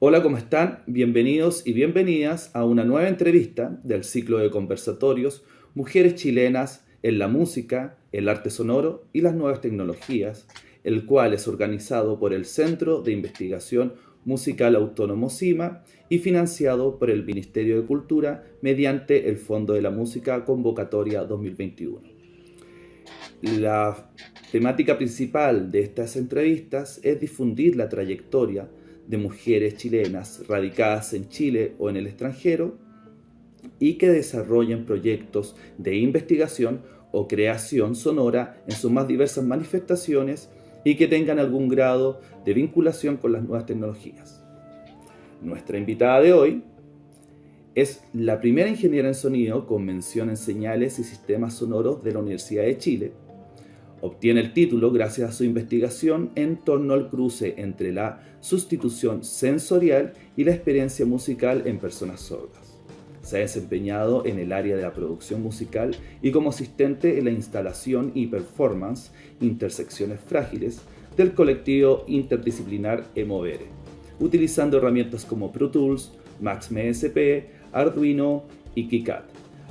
Hola, ¿cómo están? Bienvenidos y bienvenidas a una nueva entrevista del ciclo de conversatorios Mujeres chilenas en la música, el arte sonoro y las nuevas tecnologías, el cual es organizado por el Centro de Investigación Musical Autónomo CIMA y financiado por el Ministerio de Cultura mediante el Fondo de la Música Convocatoria 2021. La temática principal de estas entrevistas es difundir la trayectoria de mujeres chilenas radicadas en Chile o en el extranjero y que desarrollen proyectos de investigación o creación sonora en sus más diversas manifestaciones y que tengan algún grado de vinculación con las nuevas tecnologías. Nuestra invitada de hoy es la primera ingeniera en sonido con mención en señales y sistemas sonoros de la Universidad de Chile. Obtiene el título gracias a su investigación en torno al cruce entre la sustitución sensorial y la experiencia musical en personas sordas. Se ha desempeñado en el área de la producción musical y como asistente en la instalación y performance Intersecciones Frágiles del colectivo interdisciplinar Emovere, utilizando herramientas como Pro Tools, Max MSP, Arduino y KiCad.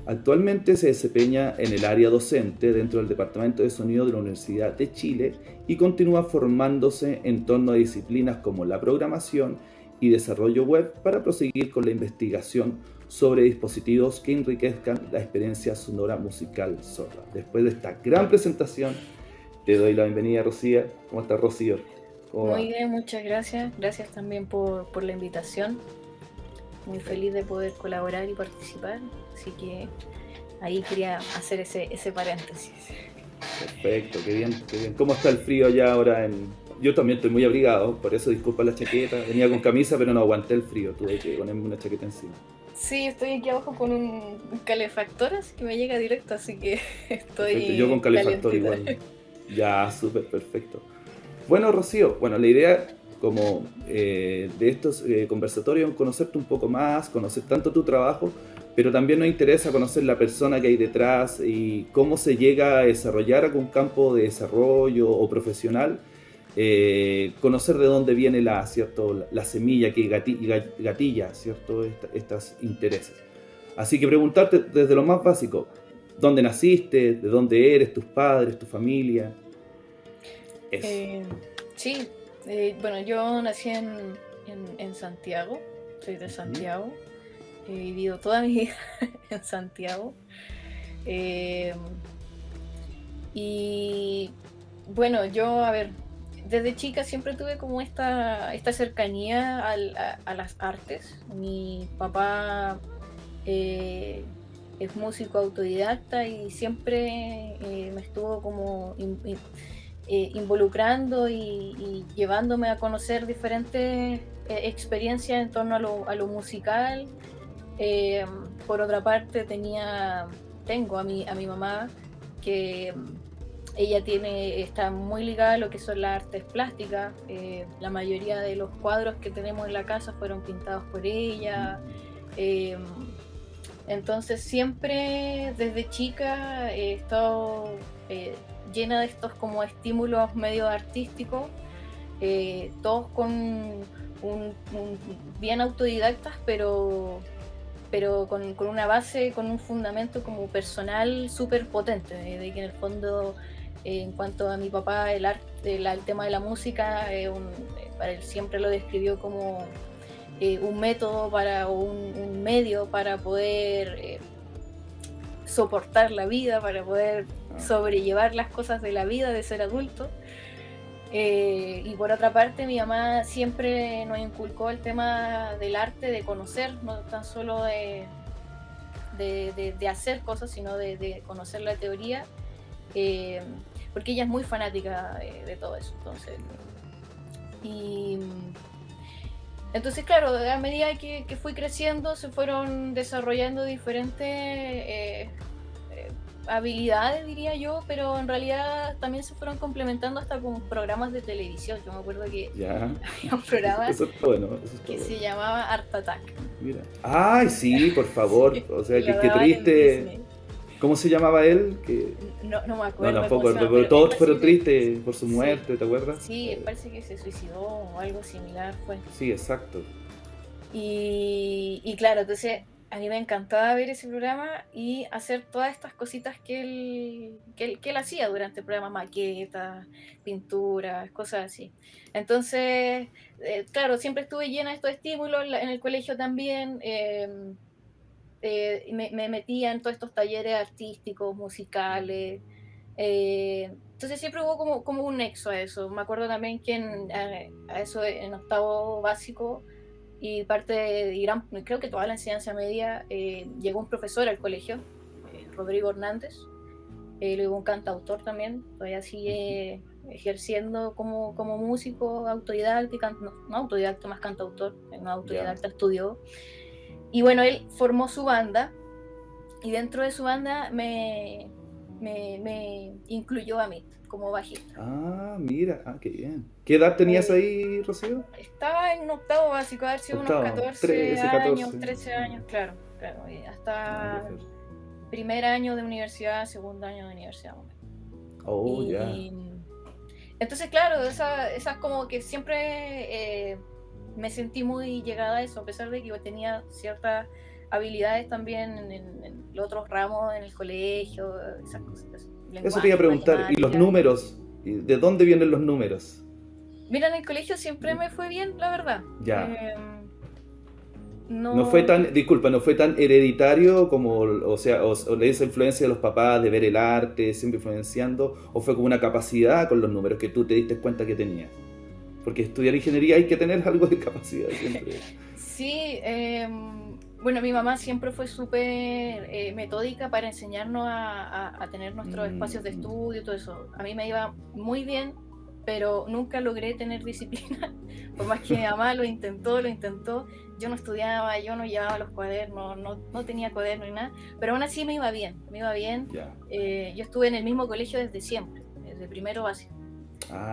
Actualmente se desempeña en el área docente dentro del Departamento de Sonido de la Universidad de Chile y continúa formándose en torno a disciplinas como la programación y desarrollo web para proseguir con la investigación sobre dispositivos que enriquezcan la experiencia sonora musical sorda. Después de esta gran presentación, te doy la bienvenida, Rocío. ¿Cómo estás, Rocío? Muy bien, muchas gracias. Gracias también por la invitación. Muy feliz de poder colaborar y participar, así que ahí quería hacer ese paréntesis. Perfecto, qué bien, qué bien. ¿Cómo está el frío allá ahora? Yo también estoy muy abrigado, por eso disculpa la chaqueta. Venía con camisa, pero no aguanté el frío, tuve que ponerme una chaqueta encima. Sí, estoy aquí abajo con un calefactor, así que me llega directo, así que estoy Perfecto, yo con calefactor calientita. igual. Ya, súper perfecto. Bueno, Rocío, la idea como de estos conversatorios es conocerte un poco más, conocer tanto tu trabajo, pero también nos interesa conocer la persona que hay detrás y cómo se llega a desarrollar algún campo de desarrollo o profesional, conocer de dónde viene la semilla que gatilla, ¿cierto? Estos intereses. Así que preguntarte desde lo más básico, ¿dónde naciste? ¿De dónde eres? ¿Tus padres? ¿Tu familia? Eso. Sí, bueno, yo nací en Santiago, soy de Santiago, he vivido toda mi vida en Santiago. Y bueno, yo, a ver, desde chica siempre tuve como esta cercanía a las artes. Mi papá es músico autodidacta y siempre me estuvo como involucrando y llevándome a conocer diferentes experiencias en torno a lo musical. Por otra parte, tengo a mi mamá que ella está muy ligada a lo que son las artes plásticas. La mayoría de los cuadros que tenemos en la casa fueron pintados por ella. Entonces siempre desde chica he estado llena de estos como estímulos medio artísticos, todos con bien autodidactas, pero con una base, con un fundamento como personal súper potente, de que en el fondo, en cuanto a mi papá, el tema de la música, para él siempre lo describió como un método o un medio para poder soportar la vida, para poder sobrellevar las cosas de la vida, de ser adulto. Y por otra parte, mi mamá siempre nos inculcó el tema del arte, de conocer, no tan solo de hacer cosas, sino de conocer la teoría, porque ella es muy fanática de todo eso. Entonces, claro, a medida que fui creciendo, se fueron desarrollando diferentes habilidades, diría yo, pero en realidad también se fueron complementando hasta con programas de televisión. Yo me acuerdo que había un programa que se llamaba Art Attack. Mira. Ay, sí, por favor. Sí, o sea, qué triste. ¿Cómo se llamaba él? No me acuerdo. No, tampoco, pero todos fueron tristes por su muerte, sí, ¿te acuerdas? Sí, parece que se suicidó o algo similar fue. Sí, exacto. Y claro, entonces a mí me encantaba ver ese programa y hacer todas estas cositas que él hacía durante el programa, maquetas, pinturas, cosas así. Entonces, claro, siempre estuve llena de estos estímulos, en el colegio también. Me metía en todos estos talleres artísticos, musicales. Entonces siempre hubo como un nexo a eso. Me acuerdo también que a eso en octavo básico y parte creo que toda la enseñanza media, llegó un profesor al colegio, Rodrigo Hernández, luego un cantautor también, todavía sigue ejerciendo como músico autodidacta, no autodidacta, más cantautor, no autodidacta, estudió. Y bueno, él formó su banda y dentro de su banda me incluyó a mí como bajista. Ah, mira, qué bien. ¿Qué edad tenías ahí, Rocío? Estaba en octavo básico, haber sido unos 14 13, años, 14. 13 años, claro, y hasta primer año de universidad, segundo año de universidad. Ya. Entonces, claro, esas como que siempre me sentí muy llegada a eso, a pesar de que yo tenía ciertas habilidades también en los otros ramos, en el colegio, esas cosas. Eso te iba a preguntar, ¿y los números? ¿De dónde vienen los números? Mira, en el colegio siempre me fue bien, la verdad. Ya. No fue tan, disculpa, no fue tan hereditario como, o esa influencia de los papás de ver el arte, siempre influenciando, o fue como una capacidad con los números que tú te diste cuenta que tenías. Porque estudiar ingeniería hay que tener algo de capacidad siempre. Sí, bueno, mi mamá siempre fue súper metódica para enseñarnos a tener nuestros espacios de estudio y todo eso. A mí me iba muy bien, pero nunca logré tener disciplina. Por más que mi mamá lo intentó, yo no estudiaba, yo no llevaba los cuadernos, no tenía cuadernos ni nada, pero aún así me iba bien. Yeah. Yo estuve en el mismo colegio desde siempre, desde primero básico.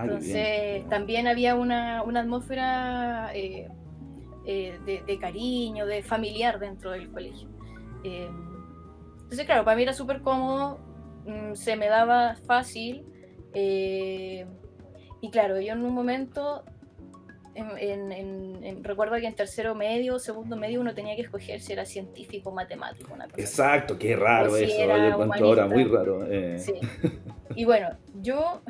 Entonces también había una atmósfera de cariño, de familiar dentro del colegio. Entonces, claro, para mí era súper cómodo, se me daba fácil. Y claro, yo en un momento, recuerdo que en tercero medio, segundo medio, uno tenía que escoger si era científico o matemático. Una cosa Exacto, así. Qué raro si eso, yo encuentro ahora muy raro. Sí. Y bueno, yo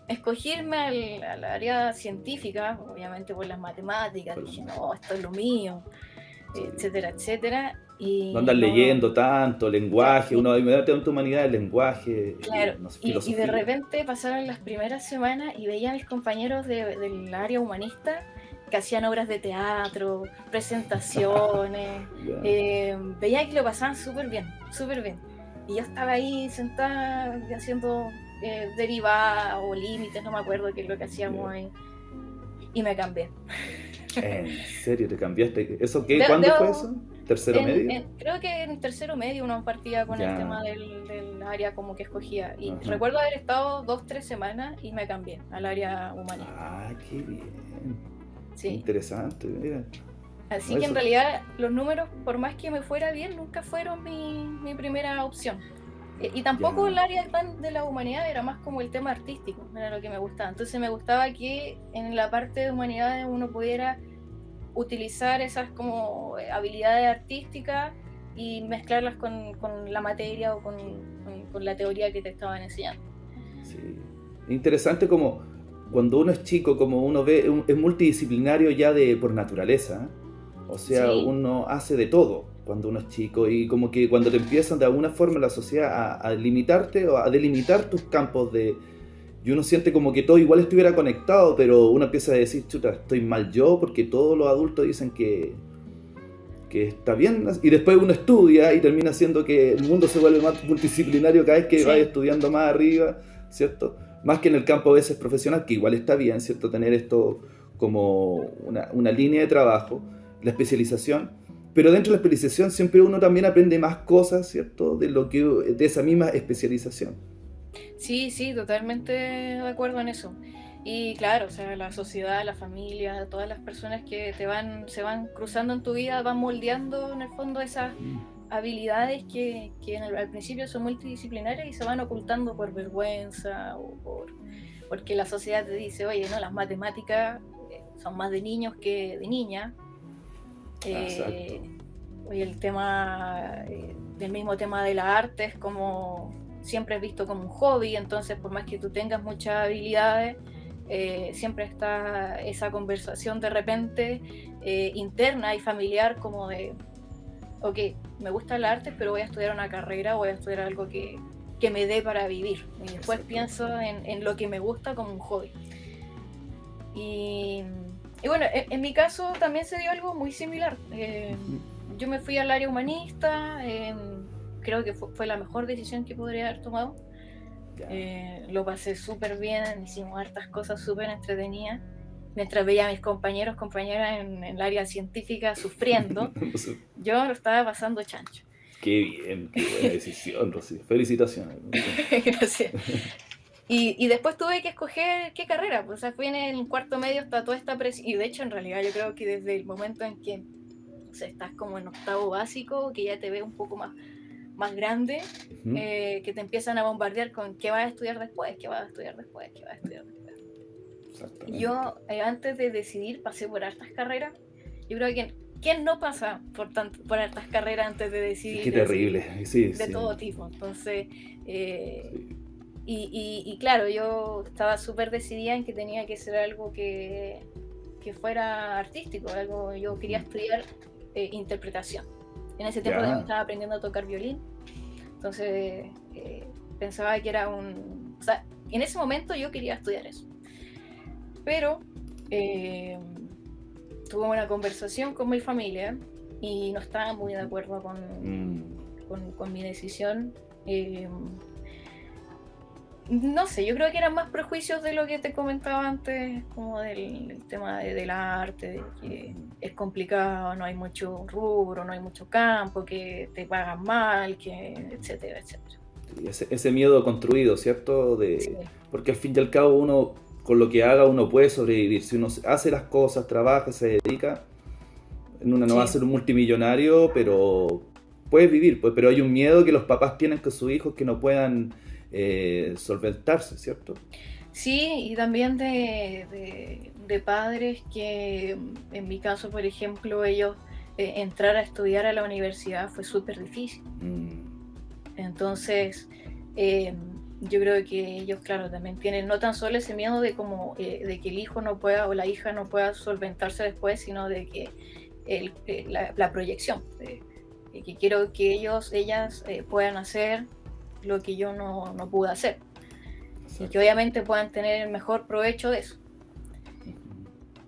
escogirme al área científica, obviamente por las matemáticas, dije, no, esto es lo mío, etcétera, etcétera. No andan leyendo tanto, lenguaje, uno inmediatamente humanidad, el lenguaje, claro, y de repente pasaron las primeras semanas y veía a mis compañeros del área humanista que hacían obras de teatro, presentaciones, veía que lo pasaban súper bien, súper bien. Y yo estaba ahí sentada haciendo derivadas o límites, no me acuerdo qué es lo que hacíamos ahí, y me cambié. ¿En serio te cambiaste? ¿Eso qué? ¿Cuándo fue eso? ¿Tercero medio? Creo que en tercero medio uno partía con el tema del área como que escogía. Y recuerdo haber estado 2-3 semanas y me cambié al área humanista. Ah, qué bien. Sí. Interesante, mira. Así que en realidad los números, por más que me fuera bien, nunca fueron mi primera opción. Y tampoco el área de la humanidad, era más como el tema artístico, era lo que me gustaba. Entonces me gustaba que en la parte de humanidades uno pudiera utilizar esas como habilidades artísticas y mezclarlas con la materia o con la teoría que te estaban enseñando. Sí. Interesante como cuando uno es chico, como uno ve, es multidisciplinario ya por naturaleza. O sea, sí. Uno hace de todo cuando uno es chico y como que cuando te empiezan de alguna forma la sociedad a limitarte o a delimitar tus campos y uno siente como que todo igual estuviera conectado, pero uno empieza a decir, chuta, estoy mal yo porque todos los adultos dicen que está bien, y después uno estudia y termina siendo que el mundo se vuelve más multidisciplinario cada vez que va estudiando más arriba, ¿cierto? Más que en el campo a veces profesional, que igual está bien, ¿cierto? Tener esto como una línea de trabajo, la especialización, pero dentro de la especialización siempre uno también aprende más cosas, ¿cierto? De esa misma especialización. Sí, totalmente de acuerdo en eso. Y claro, o sea, la sociedad, la familia, todas las personas que se van cruzando en tu vida van moldeando en el fondo esas habilidades que al principio son multidisciplinarias y se van ocultando por vergüenza o porque la sociedad te dice, oye, no, las matemáticas son más de niños que de niñas. Exacto. Y el tema, del mismo tema de la arte es como, siempre es visto como un hobby, entonces por más que tú tengas muchas habilidades, siempre está esa conversación de repente interna y familiar como de, ok, me gusta el arte, pero voy a estudiar una carrera, voy a estudiar algo que me dé para vivir. Y después Exacto. pienso en lo que me gusta como un hobby. Y, y bueno, en mi caso también se dio algo muy similar. Yo me fui al área humanista, creo que fue la mejor decisión que podría haber tomado. Lo pasé súper bien, hicimos hartas cosas súper entretenidas. Mientras veía a mis compañeras en el área científica sufriendo, yo lo estaba pasando chancho. Qué bien, qué buena decisión, Rocío. Felicitaciones. Gracias. Y después tuve que escoger qué carrera, pues, o sea, fui en el cuarto medio hasta toda esta presión, y de hecho en realidad yo creo que desde el momento en que, o sea, estás como en octavo básico, que ya te ves un poco más grande, que te empiezan a bombardear con qué vas a estudiar después, qué vas a estudiar después, qué vas a estudiar después. Y yo, antes de decidir, pasé por hartas carreras. Yo creo que ¿quién no pasa por hartas carreras antes de decidir? Qué terrible, sí, de sí. todo tipo. Entonces, sí. Y claro, yo estaba súper decidida en que tenía que ser algo que fuera artístico, algo, yo quería estudiar interpretación. En ese tiempo también estaba aprendiendo a tocar violín, entonces pensaba que era o sea, en ese momento yo quería estudiar eso. Pero tuve una conversación con mi familia y no estaba muy de acuerdo con mi decisión. No sé, yo creo que eran más prejuicios de lo que te comentaba antes, como del tema del arte, de que es complicado, no hay mucho rubro, no hay mucho campo, que te pagan mal, que etcétera, etcétera. Ese miedo construido, ¿cierto? Sí. Porque al fin y al cabo uno, con lo que haga, uno puede sobrevivir. Si uno hace las cosas, trabaja, se dedica, uno no va a ser un multimillonario, pero puedes vivir. Pues, pero hay un miedo que los papás tienen con sus hijos que no puedan solventarse, ¿cierto? Sí, y también de padres que, en mi caso, por ejemplo, ellos entrar a estudiar a la universidad fue súper difícil. Entonces, yo creo que ellos, claro, también tienen no tan solo ese miedo de como de que el hijo no pueda o la hija no pueda solventarse después, sino de que la proyección, de que quiero que ellas puedan hacer lo que yo no pude hacer. Exacto. Y que obviamente puedan tener el mejor provecho de eso.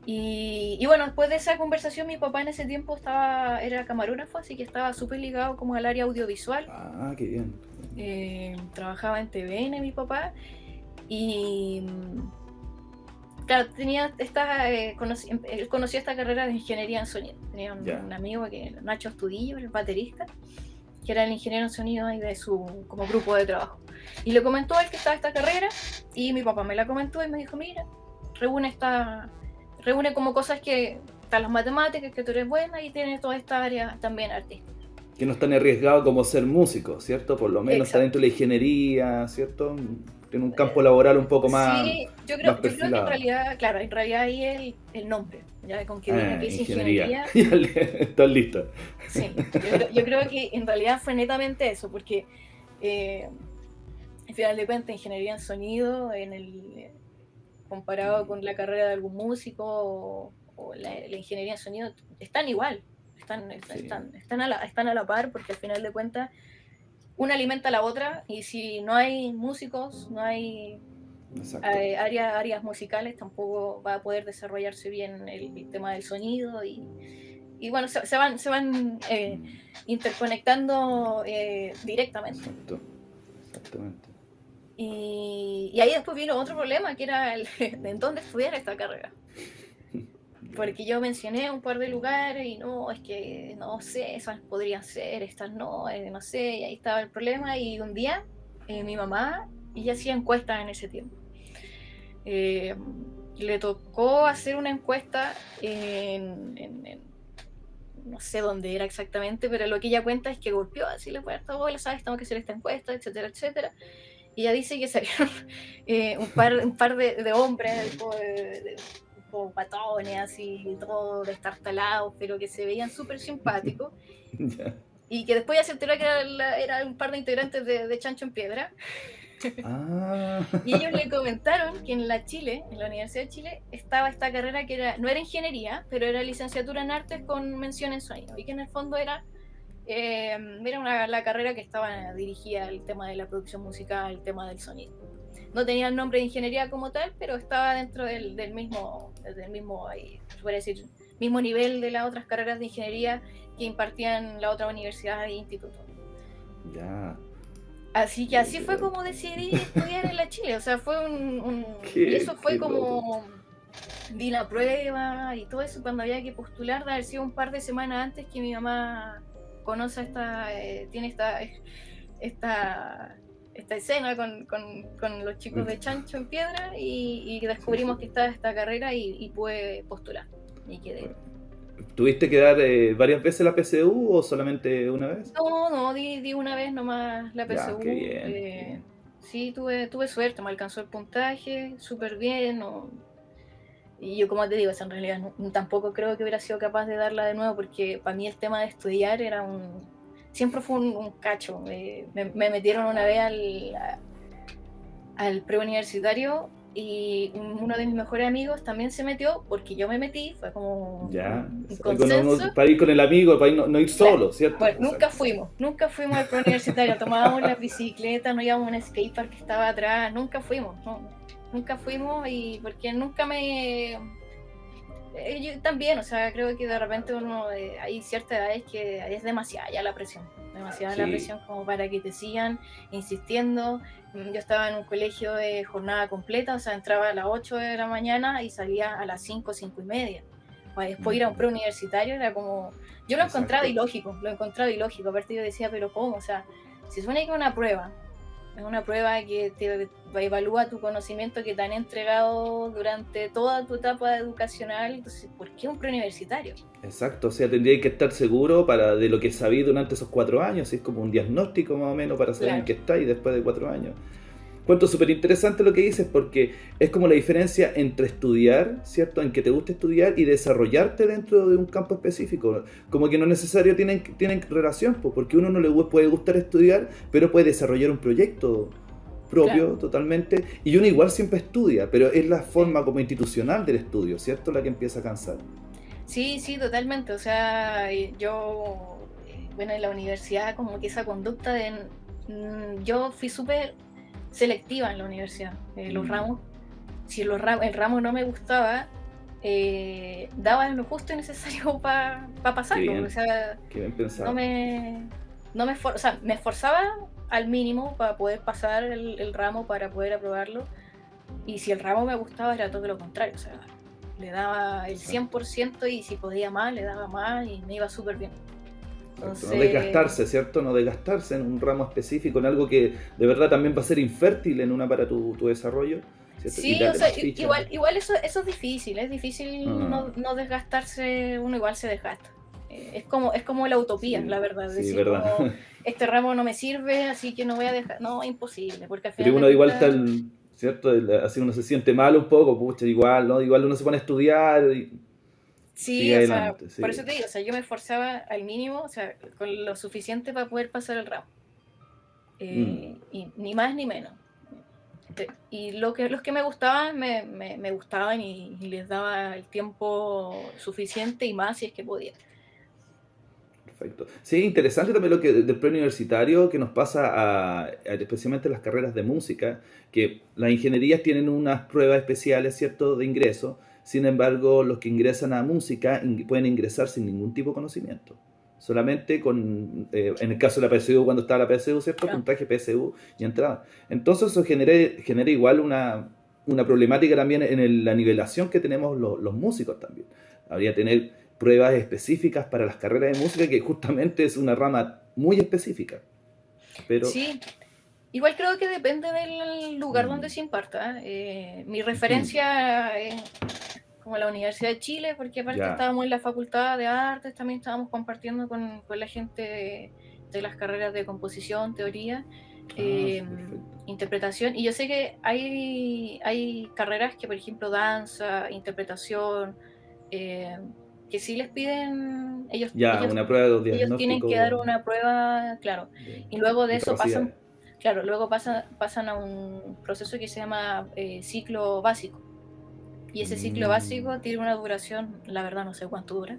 Y bueno, después de esa conversación, mi papá en ese tiempo era camarógrafo, así que estaba súper ligado como al área audiovisual. Ah, qué bien. Trabajaba en TVN mi papá y claro, tenía él conocía esta carrera de ingeniería en sonido. Tenía un amigo que era Nacho Astudillo, el baterista, que era el ingeniero en sonido y de su como grupo de trabajo. Y le comentó a él que estaba esta carrera y mi papá me la comentó y me dijo, mira, reúne como cosas que están las matemáticas, que tú eres buena y tienes toda esta área también artística. Que no están arriesgados como ser músicos, ¿cierto? Por lo menos está dentro de la ingeniería, ¿cierto? Tiene un campo laboral un poco más. Sí, yo creo que en realidad, claro, en realidad ahí el nombre, ya con que diga que es ingeniería. Estás lista. Sí, yo creo que en realidad fue netamente eso, porque al final de cuentas, ingeniería en sonido, comparado con la carrera de algún músico o la ingeniería en sonido, están igual, están a la par, porque al final de cuentas una alimenta a la otra, y si no hay músicos, no hay áreas musicales, tampoco va a poder desarrollarse bien el tema del sonido, y bueno, se van interconectando directamente. Exacto. Exactamente. Y ahí después vino otro problema, que era en dónde estudiar esta carrera. Porque yo mencioné un par de lugares y no, es que no sé, esas podrían ser, estas no sé, y ahí estaba el problema. Y un día mi mamá, ella hacía encuestas en ese tiempo, le tocó hacer una encuesta no sé dónde era exactamente, pero lo que ella cuenta es que golpeó así la puerta, hola, sabes, tengo que hacer esta encuesta, etcétera, etcétera. Y ella dice que salieron un par de hombres, tipos patones, así, todos destartalados, pero que se veían súper simpáticos. Ya. Y que después ya se enteró que era un par de integrantes de Chancho en Piedra. Ah, Y ellos le comentaron que en la Universidad de Chile, estaba esta carrera que no era ingeniería, pero era licenciatura en artes con mención en sonido. Y que en el fondo era la carrera que estaba dirigida al tema de la producción musical, el tema del sonido. No tenía el nombre de ingeniería como tal, pero estaba dentro del mismo ahí, se puede decir, mismo nivel de las otras carreras de ingeniería que impartían la otra universidad e instituto. ya. Así que así fue como decidí estudiar en la Chile, o sea, fue y eso fue Qué como, loco. di la prueba y todo eso cuando había que postular, de haber sido un par de semanas antes que mi mamá conoce tiene esta escena con los chicos de Chancho en Piedra y descubrimos Sí. que estaba esta carrera y pude postular y quedé. ¿Tuviste que dar varias veces la PSU o solamente una vez? No, di una vez nomás la Ya, qué PSU. bien, qué bien. Sí, tuve suerte, me alcanzó el puntaje súper bien. Y yo, como te digo, en realidad tampoco creo que hubiera sido capaz de darla de nuevo, porque para mí el tema de estudiar siempre fue un cacho. Me metieron una vez al preuniversitario y uno de mis mejores amigos también se metió porque yo me metí, fue como Ya, un consenso. para ir con el amigo, para ir no ir Claro. solo, ¿cierto? Bueno, nunca Exacto. fuimos al preuniversitario, tomábamos la bicicleta, nos íbamos a un skatepark que estaba atrás, nunca fuimos, y porque yo también, o sea, creo que de repente hay ciertas edades que es demasiada ya la presión Sí, como para que te sigan insistiendo. Yo estaba en un colegio de jornada completa, o sea, entraba a las 8 de la mañana y salía a las 5, 5:30. Para después ir a un preuniversitario era como... Yo lo encontraba exacto. ilógico, aparte yo decía, pero ¿cómo? O sea, si supone que es una prueba que te evalúa tu conocimiento que te han entregado durante toda tu etapa educacional, entonces, ¿por qué un preuniversitario? Exacto, o sea, tendría que estar seguro de lo que sabí durante esos 4 años, es como un diagnóstico más o menos para saber en Claro, qué estáis después de 4 años. Cuento súper interesante lo que dices porque es como la diferencia entre estudiar, ¿cierto? En que te gusta estudiar y desarrollarte dentro de un campo específico. Como que no necesariamente tienen relación, pues, porque uno no le puede gustar estudiar, pero puede desarrollar un proyecto claro, propio totalmente. Y uno igual siempre estudia, pero es la sí. forma como institucional del estudio, ¿cierto? La que empieza a cansar. Sí, sí, totalmente. O sea, yo, bueno, en la universidad como que esa conducta yo fui súper selectiva en la universidad. Los Mm, ramos, si el ramo no me gustaba, daba lo justo y necesario para qué pasarlo. O bien, sea, qué bien no pensado. me, o sea, me esforzaba al mínimo para poder pasar el ramo, para poder aprobarlo. Y si el ramo me gustaba, era todo lo contrario. O sea, le daba el Exacto. 100% y si podía más, le daba más y me iba súper bien. Exacto. No Entonces, desgastarse, ¿cierto? No desgastarse en un ramo específico, en algo que de verdad también va a ser infértil para tu desarrollo, ¿cierto? Y sí, o darle sea, más ficha. igual eso es difícil Ah, no desgastarse, uno igual se desgasta. Es como la utopía, sí, la verdad, sí, decir verdad. como este ramo no me sirve, así que no voy a dejar, no, imposible, porque al final Pero de uno igual está, cuentas, ¿cierto? Así uno se siente mal un poco, pucha, igual, ¿no? Igual uno se pone a estudiar y sigue sí, o sea, adelante, por sí. eso te digo, o sea, yo me esforzaba al mínimo, o sea, con lo suficiente para poder pasar el ramo. Mm. Y ni más ni menos. Y los que me gustaban, me gustaban y les daba el tiempo suficiente y más si es que podía. Perfecto. Sí, interesante también lo que del preuniversitario que nos pasa especialmente en las carreras de música, que las ingenierías tienen unas pruebas especiales, ¿cierto?, de ingreso. Sin embargo, los que ingresan a música pueden ingresar sin ningún tipo de conocimiento. Solamente en el caso de la PSU, cuando estaba la PSU, ¿cierto? Ah, Puntaje PSU y entrada. Entonces eso genera igual una problemática también en la nivelación que tenemos los músicos también. Habría que tener pruebas específicas para las carreras de música, que justamente es una rama muy específica. Pero, sí, igual creo que depende del lugar donde mm, se imparta. Mi ujú, referencia es como la Universidad de Chile, porque aparte ya, estábamos en la Facultad de Artes, también estábamos compartiendo con la gente de las carreras de composición, teoría. Ah, eh, perfecto. interpretación. Y yo sé que hay carreras que, por ejemplo, danza, interpretación, eh, que sí les piden, Ya, una prueba de ellos tienen que dar diagnóstico una prueba, claro, de y luego de eso pasan, discapacidad. claro, luego pasan a un proceso que se llama ciclo básico. Y ese ciclo Mm, básico tiene una duración, la verdad no sé cuánto dura,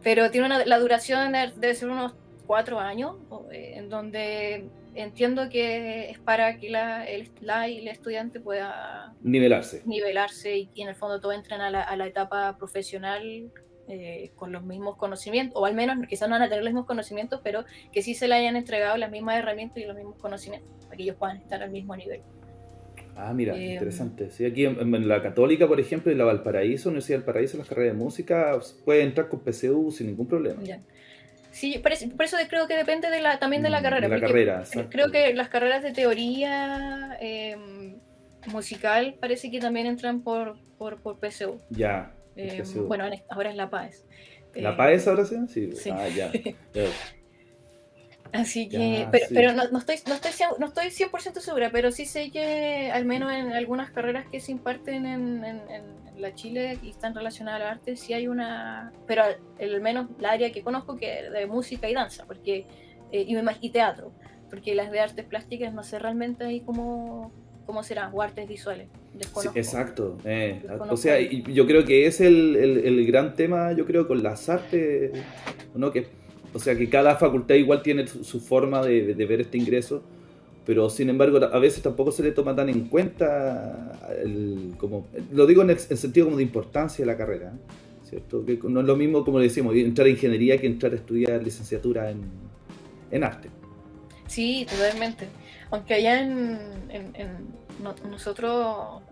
pero tiene la duración debe ser unos 4 años, en donde entiendo que es para que y el estudiante pueda nivelarse. nivelarse y en el fondo todos entren a la etapa profesional con los mismos conocimientos, o al menos quizás no van a tener los mismos conocimientos, pero que sí se le hayan entregado las mismas herramientas y los mismos conocimientos, para que ellos puedan estar al mismo nivel. Ah, mira, Eh, interesante. Sí, aquí en la Católica, por ejemplo, en la Valparaíso, Universidad del Paraíso, las carreras de música puede entrar con PSU sin ningún problema. ya. Sí, por eso creo que depende también de la De carrera, la porque carrera, creo exacto. que las carreras de teoría musical parece que también entran por PSU. Ya, por PSU. Bueno, ahora es la PAES. ¿La Eh, PAES ahora sí? Sí. sí. Ah, ya. Ya, Así que, ya, pero sí. no estoy 100% segura, pero sí sé que al menos en algunas carreras que se imparten en la Chile y están relacionadas al arte, sí hay pero al menos la área que conozco que es de música y danza, porque, y teatro, porque las de artes plásticas no sé realmente ahí cómo será, o artes visuales, Sí, desconozco, exacto. O desconozco sea, ahí. y yo creo que es el gran tema, yo creo, con las artes, ¿no? O sea, que cada facultad igual tiene su forma de ver este ingreso, pero sin embargo a veces tampoco se le toma tan en cuenta, como, lo digo en sentido como de importancia de la carrera, ¿eh? ¿Cierto? Que no es lo mismo, como decimos, entrar a ingeniería que entrar a estudiar licenciatura en arte. Sí, totalmente. Aunque allá nosotros,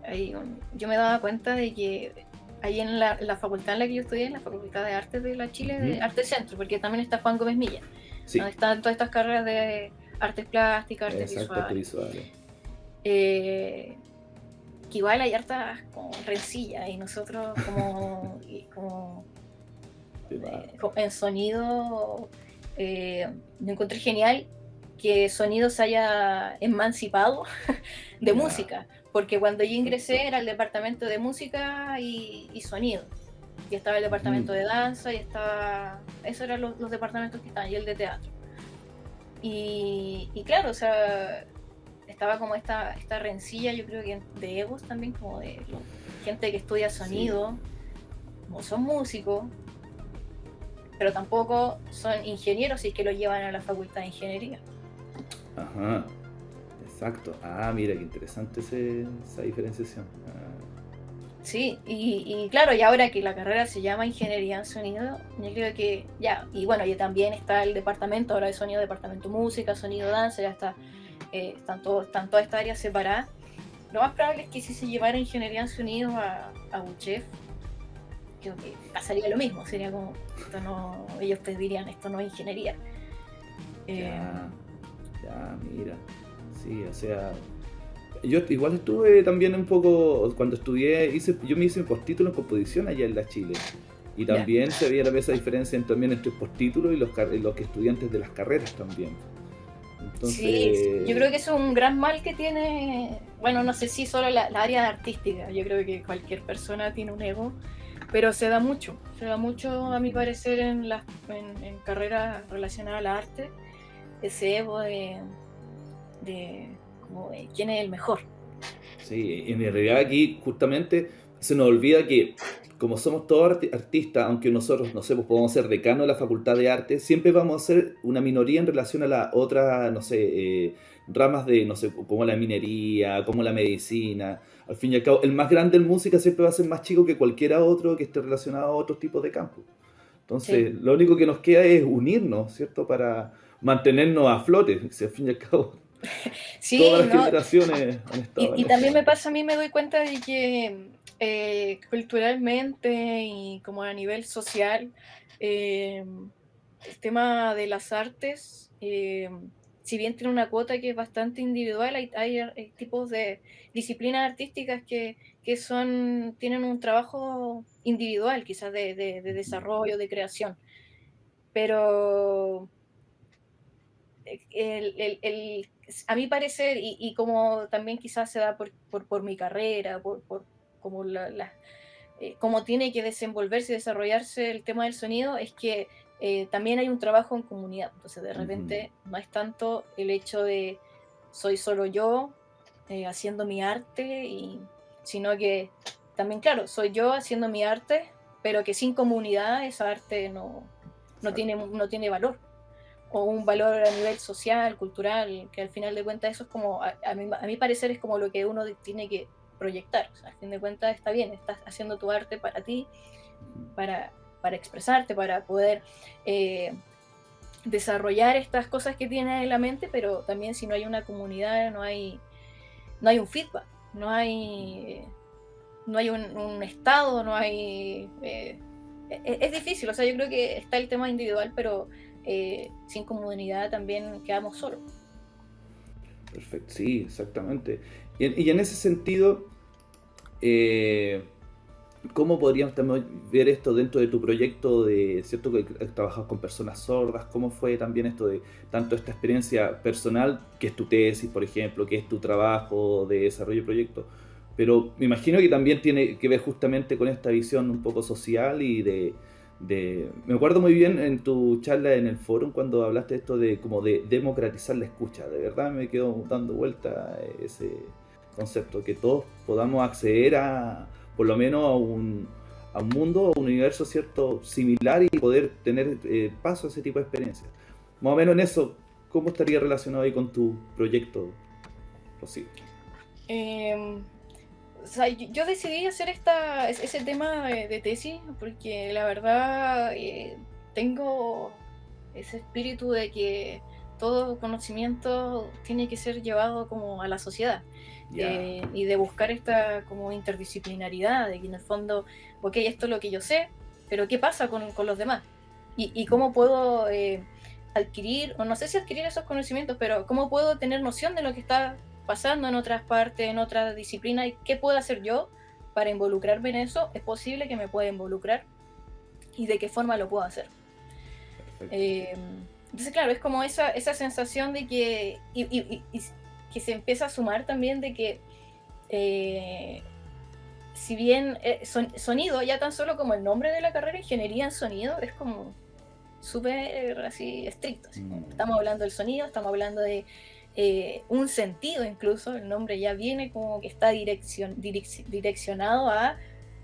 yo me daba cuenta de que ahí en la facultad en la que yo estudié, en la Facultad de Artes de la Chile, de Ujú. Arte Centro, porque también está Juan Gómez Milla, donde Sí, están todas estas carreras de artes plásticas, artes exacto, artes visuales. visuales. eh, que igual hay hartas como rencillas y nosotros Sí, va. en sonido, me encontré genial que sonido se haya emancipado de Ya, música, porque cuando yo perfecto. ingresé era el departamento de música y sonido, y estaba el Ujú. departamento de danza, esos eran los departamentos que estaban, y el de teatro. Y claro, o sea, estaba como esta rencilla, yo creo que de egos también, como de gente que estudia Sí. sonido, como son músicos, pero tampoco son ingenieros y es que lo llevan a la facultad de ingeniería. Ajá, exacto. Ah, mira, qué interesante esa diferenciación. Ah, Sí, y claro, y ahora que la carrera se llama Ingeniería en Sonido, yo creo que ya, y bueno, ya también está el departamento ahora de sonido, departamento música, sonido danza, ya están todas estas áreas separadas. Lo más probable es que si se llevara Ingeniería en Sonido a UCHEF, creo que pasaría lo mismo, sería como, esto no, ellos te dirían, esto no es ingeniería. Eh, ya, ya, mira. Sí, o sea, yo igual estuve también un poco, cuando estudié, yo me hice un postítulo en composición allá en la Chile. Y ya. también se veía esa diferencia también entre el postítulo y los que estudiantes de las carreras también. Sí, yo creo Entonces, que eso es un gran mal que tiene, bueno, no sé si solo la área artística, yo creo que cualquier persona tiene un ego, pero se da mucho a mi ujú. parecer en carreras relacionadas al arte, ese ego como de quién es el mejor. Sí, en realidad aquí justamente se nos olvida que como somos todos artistas, aunque nosotros, no sé, pues podemos ser decanos de la Facultad de Arte, siempre vamos a ser una minoría en relación a las otras, no sé, ramas de, no sé, como la minería, como la medicina. Al fin y al cabo, el más grande en música siempre va a ser más chico que cualquiera otro que esté relacionado a otros tipos de campos. Sí, Entonces, lo único que nos queda es unirnos, ¿cierto? Para mantenernos a flote. Si al fin y al cabo, todas sí, las ¿no? generaciones han estado en Y esto. también me pasa, a mí me doy cuenta de que culturalmente y como a nivel social, eh, el tema de las artes, si bien tiene una cuota que es bastante individual, hay tipos de disciplinas artísticas tienen un trabajo individual, quizás de Ujú. desarrollo, de creación, pero a mi parecer, y como también quizás se da por mi carrera, por como cómo tiene que desenvolverse y desarrollarse el tema del sonido, es que también hay un trabajo en comunidad. Entonces, de Ujú. repente, no es tanto el hecho de soy solo yo haciendo mi arte, sino que también, claro, soy yo haciendo mi arte, pero que sin comunidad esa arte Exacto. no tiene valor o un valor a nivel social, cultural, que al final de cuentas eso es como, a mi parecer es como lo que uno tiene que proyectar. O sea, al fin de cuentas está bien, estás haciendo tu arte para ti, Ujú. para expresarte, para poder desarrollar estas cosas que tienes en la mente, pero también si no hay una comunidad, no hay un feedback, no hay un estado, no hay... es difícil, o sea, yo creo que está el tema individual, pero sin comunidad también quedamos solos. Perfecto, sí, exactamente. Y en ese sentido, eh, ¿cómo podríamos también ver esto dentro de tu proyecto de, cierto, que trabajas con personas sordas? ¿Cómo fue también esto de tanto esta experiencia personal, que es tu tesis, por ejemplo, que es tu trabajo de desarrollo de proyecto? Pero me imagino que también tiene que ver justamente con esta visión un poco social y me acuerdo muy bien en tu charla en el foro cuando hablaste de esto de como de democratizar la escucha. De verdad me quedo dando vuelta ese concepto, que todos podamos acceder a por lo menos a un mundo, a un universo cierto similar y poder tener paso a ese tipo de experiencias. Más o menos en eso, ¿cómo estaría relacionado ahí con tu proyecto, Rocío? Eh, o sea, yo decidí hacer ese tema de tesis porque la verdad tengo ese espíritu de que todo conocimiento tiene que ser llevado como a la sociedad Ya. y de buscar esta como interdisciplinaridad, de que en el fondo, ok, esto es lo que yo sé, pero ¿qué pasa con los demás? Y cómo puedo adquirir, o no sé si adquirir esos conocimientos, pero cómo puedo tener noción de lo que está pasando en otras partes, en otras disciplinas, y qué puedo hacer yo para involucrarme en eso. Es posible que me pueda involucrar y de qué forma lo puedo hacer. Perfecto. Eh, entonces, claro, es como esa sensación de que, y que se empieza a sumar también de que, eh, si bien sonido, ya tan solo como el nombre de la carrera, ingeniería en sonido, es como súper así estricto. Así como Mm. estamos hablando del sonido, estamos hablando de un sentido incluso, el nombre ya viene como que está direccionado a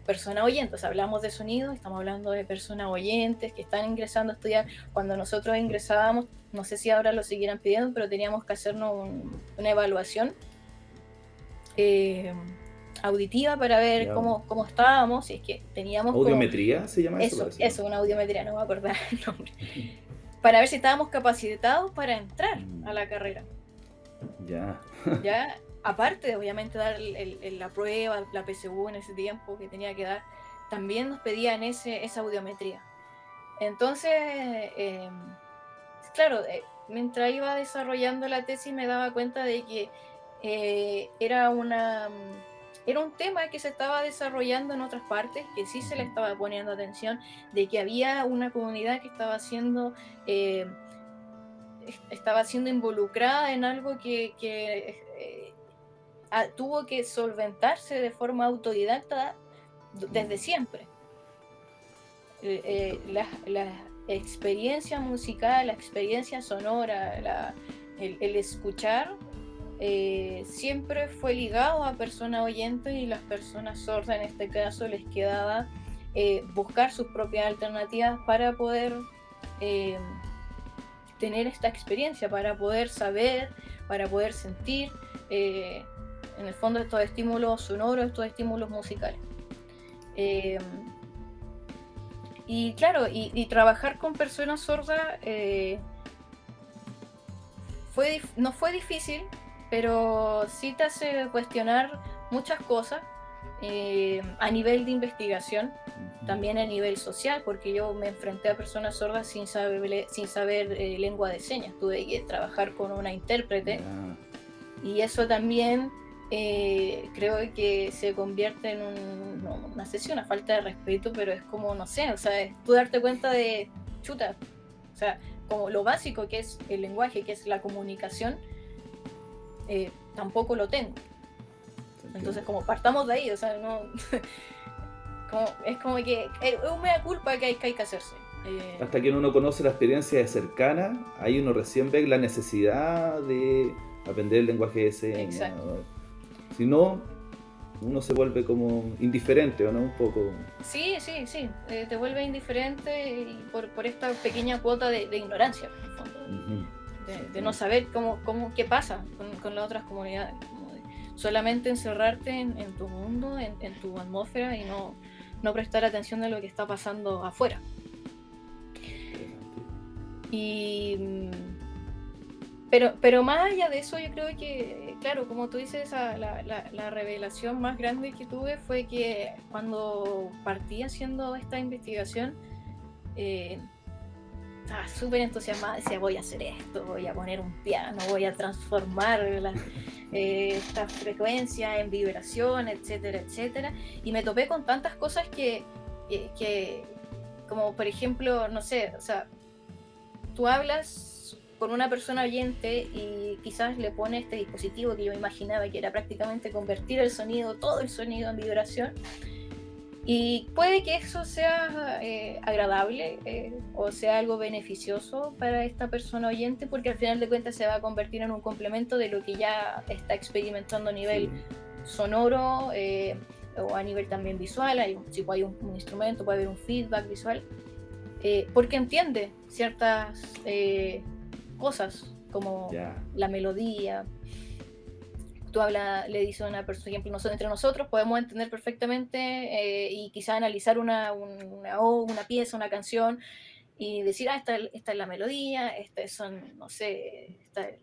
personas oyentes. O sea, hablamos de sonido, estamos hablando de personas oyentes que están ingresando a estudiar. Cuando nosotros ingresábamos, no sé si ahora lo siguieran pidiendo, pero teníamos que hacernos una evaluación eh, auditiva para ver Ya. cómo estábamos, si es que teníamos como ¿Audiometría se llama eso? Parece, ¿no? eso, una audiometría, no me acuerdo el nombre, para ver si estábamos capacitados para entrar a Mm. la carrera. Ya. Ya, aparte de obviamente dar la prueba, la PSU en ese tiempo que tenía que dar, también nos pedían esa audiometría. Entonces, claro, mientras iba desarrollando la tesis me daba cuenta de que era un tema que se estaba desarrollando en otras partes, que sí se le Ujú. estaba poniendo atención, de que había una comunidad que eh, estaba siendo involucrada en algo que tuvo que solventarse de forma autodidacta desde Mm. siempre. Perfecto. La experiencia musical, la experiencia sonora, el escuchar, siempre fue ligado a personas oyentes, y las personas sordas en este caso les quedaba buscar sus propias alternativas para poder eh, tener esta experiencia, para poder saber, para poder sentir, eh, en el fondo, estos estímulos sonoros, estos estímulos musicales. Eh, y claro, y trabajar con personas sordas no fue difícil, pero sí te hace cuestionar muchas cosas a nivel de investigación, Ujú. también a nivel social, porque yo me enfrenté a personas sordas sin saber lengua de señas. Tuve que trabajar con una intérprete, Ya. y eso también creo que se convierte en no sé si una falta de respeto, pero es como, no sé, o sea, es tú darte cuenta de, chuta, o sea, como lo básico que es el lenguaje, que es la comunicación, tampoco lo tengo. Entonces, como partamos de ahí, o sea, no... es como que es un mea culpa que hay que hacerse. Hasta que uno no conoce la experiencia de cercana, ahí uno recién ve la necesidad de aprender el lenguaje de señas. Exacto. Si no, uno se vuelve como indiferente, ¿o no? Un poco. Sí, te vuelve indiferente y por esta pequeña cuota de ignorancia, en el fondo, de no saber qué pasa con las otras comunidades, como de solamente encerrarte en tu mundo, en tu atmósfera y no prestar atención a lo que está pasando afuera. Pero más allá de eso, yo creo que, claro, como tú dices, la revelación más grande que tuve fue que cuando partí haciendo esta investigación, estaba súper entusiasmada, decía, voy a hacer esto, voy a poner un piano, voy a transformar esta frecuencia en vibración, etcétera, etcétera. Y me topé con tantas cosas que como por ejemplo, no sé, o sea, tú hablas con una persona oyente y quizás le pone este dispositivo que yo imaginaba que era prácticamente convertir el sonido, todo el sonido en vibración, y puede que eso sea agradable o sea algo beneficioso para esta persona oyente, porque al final de cuentas se va a convertir en un complemento de lo que ya está experimentando a nivel sonoro o a nivel también visual. Si hay un instrumento, puede haber un feedback visual. Porque entiende ciertas cosas como la melodía. Tú le dices a una persona, por ejemplo, entre nosotros podemos entender perfectamente y quizá analizar una pieza, una canción y decir, esta es la melodía, estas son, no sé, esta es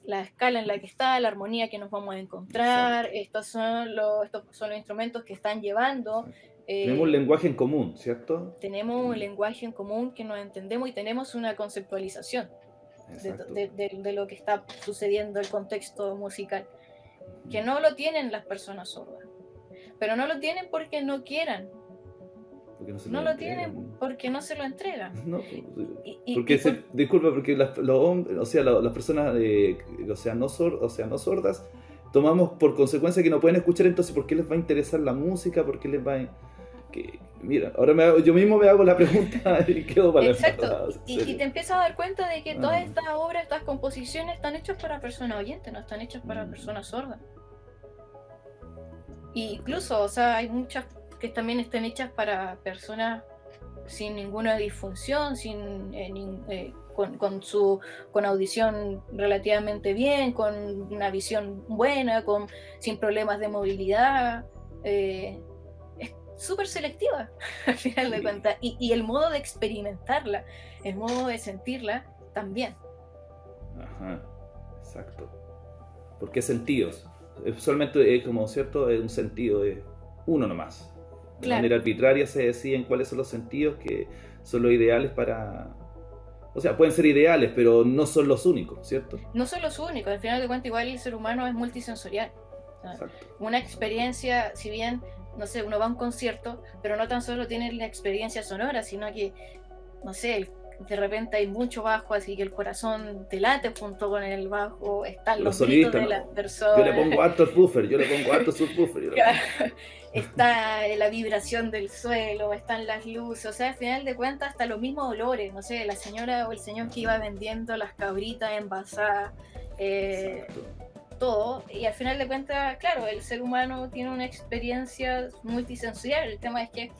la escala en la que está, la armonía que nos vamos a encontrar, estos son los instrumentos que están llevando. Tenemos un lenguaje en común, ¿cierto? Tenemos un lenguaje en común que nos entendemos y tenemos una conceptualización de lo que está sucediendo, el contexto musical, que no lo tienen las personas sordas, pero no lo tienen porque no quieran, no lo tienen porque no se lo entregan. No, porque disculpa, porque los hombres, o sea, las personas no sordas, tomamos por consecuencia que no pueden escuchar, entonces ¿por qué les va a interesar la música? ¿Por qué les va a...? Mira, ahora yo mismo me hago la pregunta y quedo para exacto, y te empiezas a dar cuenta de que todas estas obras, estas composiciones están hechas para personas oyentes, no están hechas para personas sordas. Y incluso, o sea, hay muchas que también están hechas para personas sin ninguna disfunción, con audición relativamente bien, con una visión buena, sin problemas de movilidad. Súper selectiva al final de cuentas, y el modo de experimentarla, el modo de sentirla también. Ajá, exacto. Porque sentidos, solamente como cierto, es un sentido de uno nomás. De manera arbitraria se deciden cuáles son los sentidos que son los ideales para... O sea, pueden ser ideales, pero no son los únicos, ¿cierto? No son los únicos, al final de cuentas igual el ser humano es multisensorial. Exacto. Una experiencia, si bien no sé, uno va a un concierto, pero no tan solo tiene la experiencia sonora, sino que, no sé, de repente hay mucho bajo, así que el corazón te late junto con el bajo, están los gritos de las personas. Yo le pongo harto subwoofer, yo le pongo harto subwoofer. Está la vibración del suelo, están las luces, o sea, al final de cuentas hasta los mismos olores, no sé, la señora o el señor que iba vendiendo las cabritas envasadas, todo, y al final de cuentas, claro, el ser humano tiene una experiencia multisensorial. El tema es que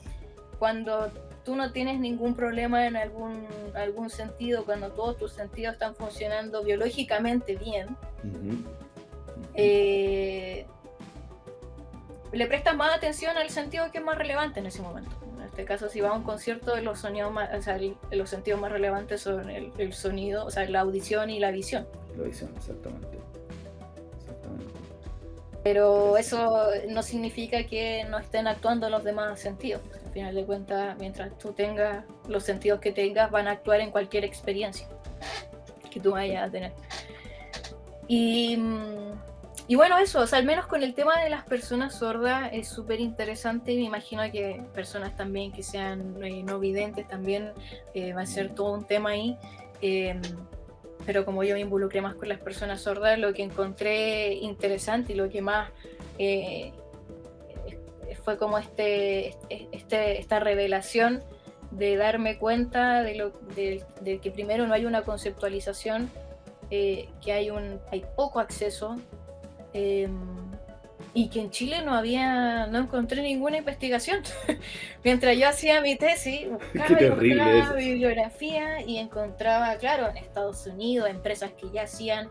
cuando tú no tienes ningún problema en algún sentido, cuando todos tus sentidos están funcionando biológicamente bien, le prestas más atención al sentido que es más relevante en ese momento. En este caso, si vas a un concierto, los sentidos más relevantes son el sonido, o sea, la audición y la visión. La visión, exactamente. Pero eso no significa que no estén actuando los demás sentidos. Al final de cuentas, mientras tú tengas los sentidos que tengas, van a actuar en cualquier experiencia que tú vayas a tener. Y bueno, eso, o sea, al menos con el tema de las personas sordas es súper interesante. Me imagino que personas también que sean no videntes también va a ser todo un tema ahí. pero como yo me involucré más con las personas sordas, lo que encontré interesante y lo que más fue como esta revelación de darme cuenta de que primero no hay una conceptualización, que hay poco acceso, eh, y que en Chile no encontré ninguna investigación. Mientras yo hacía mi tesis, Qué buscaba y terrible buscaba eso. bibliografía y encontraba, claro, en Estados Unidos, empresas que ya hacían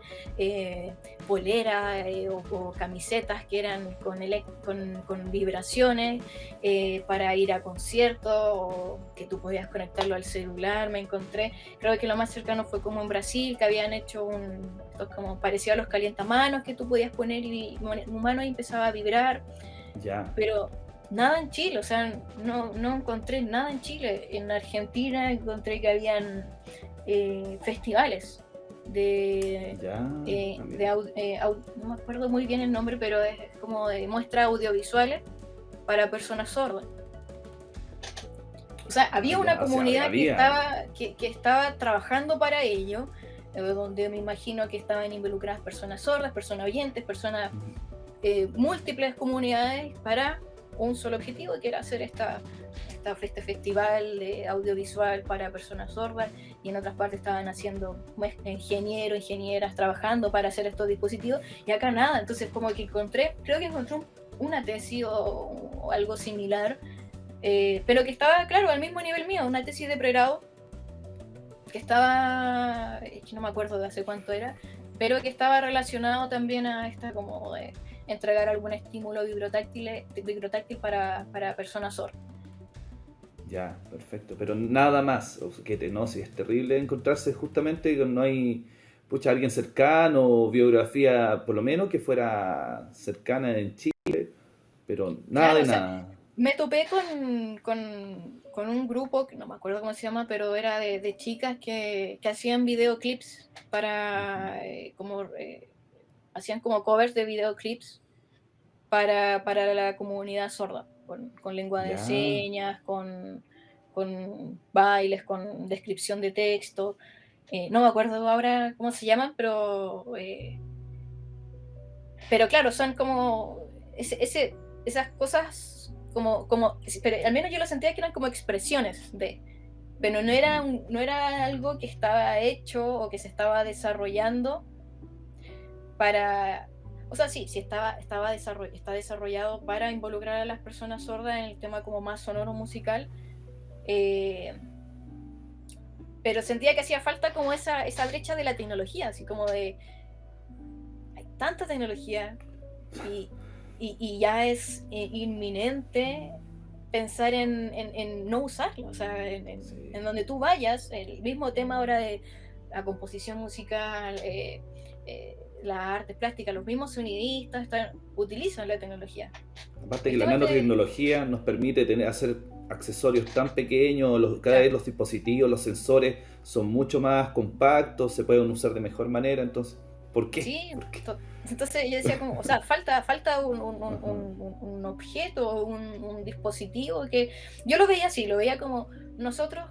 poleras o camisetas que eran con vibraciones, para ir a conciertos, o que tú podías conectarlo al celular. Me encontré, creo que lo más cercano fue como en Brasil, que habían hecho esto como parecido a los calientamanos, que tú podías poner y un mano y empezaba a vibrar, Ya, pero nada en Chile. O sea, no encontré nada en Chile. En Argentina encontré que habían festivales de, ya. de no me acuerdo muy bien el nombre, pero es como de muestras audiovisuales para personas sordas. O sea, había una O sea, comunidad había. que estaba trabajando para ello, donde me imagino que estaban involucradas personas sordas, personas oyentes, personas, múltiples comunidades para un solo objetivo, que era hacer este festival de audiovisual para personas sordas, y en otras partes estaban haciendo ingenieros, ingenieras trabajando para hacer estos dispositivos, y acá nada. Entonces como que creo que encontré una tesis o algo similar, pero que estaba, claro, al mismo nivel mío, una tesis de pregrado, que estaba, que no me acuerdo de hace cuánto era, pero que estaba relacionado también a esta como de entregar algún estímulo vibrotáctil para personas sordas. Ya, perfecto. Pero nada más. O sea, no, si es terrible encontrarse justamente que no hay, pucha, alguien cercano, biografía, por lo menos que fuera cercana en Chile, pero nada Claro, de o sea, nada. me topé con un grupo, que no me acuerdo cómo se llama, pero era de chicas que hacían videoclips Ujú. para, hacían como covers de videoclips para la comunidad sorda, con lengua de Ya, señas, con bailes, con descripción de texto. No me acuerdo ahora cómo se llaman, pero claro, son como esas cosas, pero al menos yo lo sentía que eran como expresiones pero ujú, no era algo que estaba hecho o que se estaba desarrollando para, o sea, sí, está desarrollado para involucrar a las personas sordas en el tema como más sonoro musical, eh, pero sentía que hacía falta como esa brecha de la tecnología, así como de, hay tanta tecnología y, y ya es inminente pensar en no usarlo. O sea, sí. en donde tú vayas, el mismo tema ahora de la composición musical, las artes plásticas, los mismos sonidistas utilizan la tecnología. Aparte que El la tema nanotecnología nos permite hacer accesorios tan pequeños, cada vez claro, los dispositivos, los sensores son mucho más compactos, se pueden usar de mejor manera, entonces, ¿por qué? sí. ¿Por qué? Entonces yo decía como, o sea, falta Ajá. un objeto, un dispositivo que yo lo veía así, lo veía como nosotras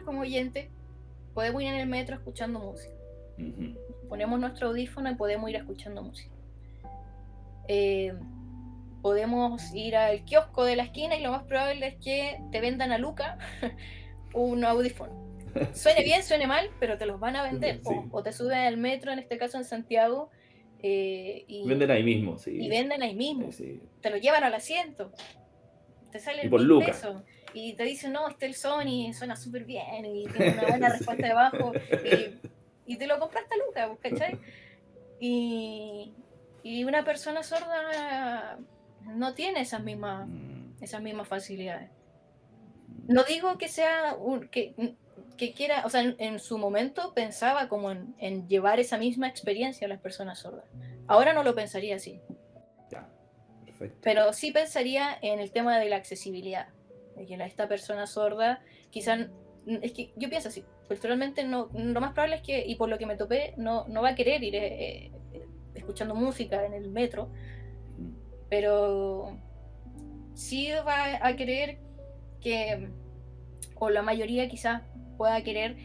como oyentes podemos ir en el metro escuchando música. Ujú. Ponemos nuestro audífono y podemos ir escuchando música. Eh, Podemos ir al kiosco de la esquina y lo más probable es que te vendan a Luca un audífono. Suene Sí, bien, suene mal, pero te los van a vender. sí. O te suben al metro, en este caso en Santiago, Venden ahí mismo, y sí. venden ahí mismo. Sí. Te lo llevan al asiento, te Y salen por 1000 Lucas. pesos. Y te dicen, no, este es el Sony, suena súper bien y tiene una buena respuesta de bajo. Y, y te lo compraste a Luca, ¿cachai? Y, y una persona sorda no tiene Mm. esas mismas facilidades. No digo que sea que quiera, o sea, en su momento pensaba como en llevar esa misma experiencia a las personas sordas. Ahora no lo pensaría así, Ya, perfecto. pero sí pensaría en el tema de la accesibilidad, de que esta persona sorda quizás, es que yo pienso así, culturalmente no, lo más probable es que, y por lo que me topé, no va a querer ir escuchando música en el metro, Mm. pero sí va a querer que, o la mayoría quizás pueda querer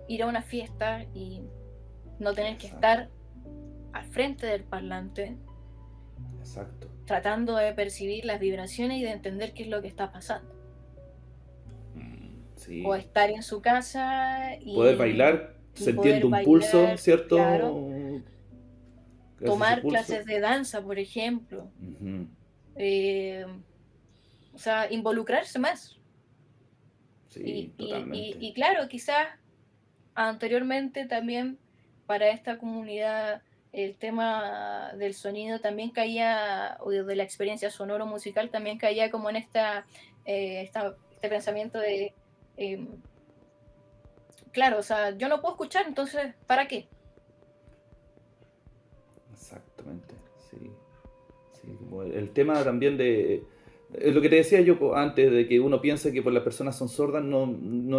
ir a una fiesta y no tener que Exacto. estar al frente del parlante Exacto. tratando de percibir las vibraciones y de entender qué es lo que está pasando. O Sí. estar en su casa Poder bailar y poder sintiendo un pulso, bailar, claro, ¿cierto? Gracias a ese tomar pulso. clases de danza, por ejemplo, Ujú. eh, o sea, involucrarse más. Sí, totalmente. Y claro, quizás anteriormente también para esta comunidad el tema del sonido también caía, o de la experiencia sonoro-musical también caía como en este pensamiento de, em, claro, o sea, yo no puedo escuchar, entonces, ¿para qué? Exactamente, sí. Sí, como el tema también de... lo que te decía yo antes, de que uno piensa que por las personas son sordas, no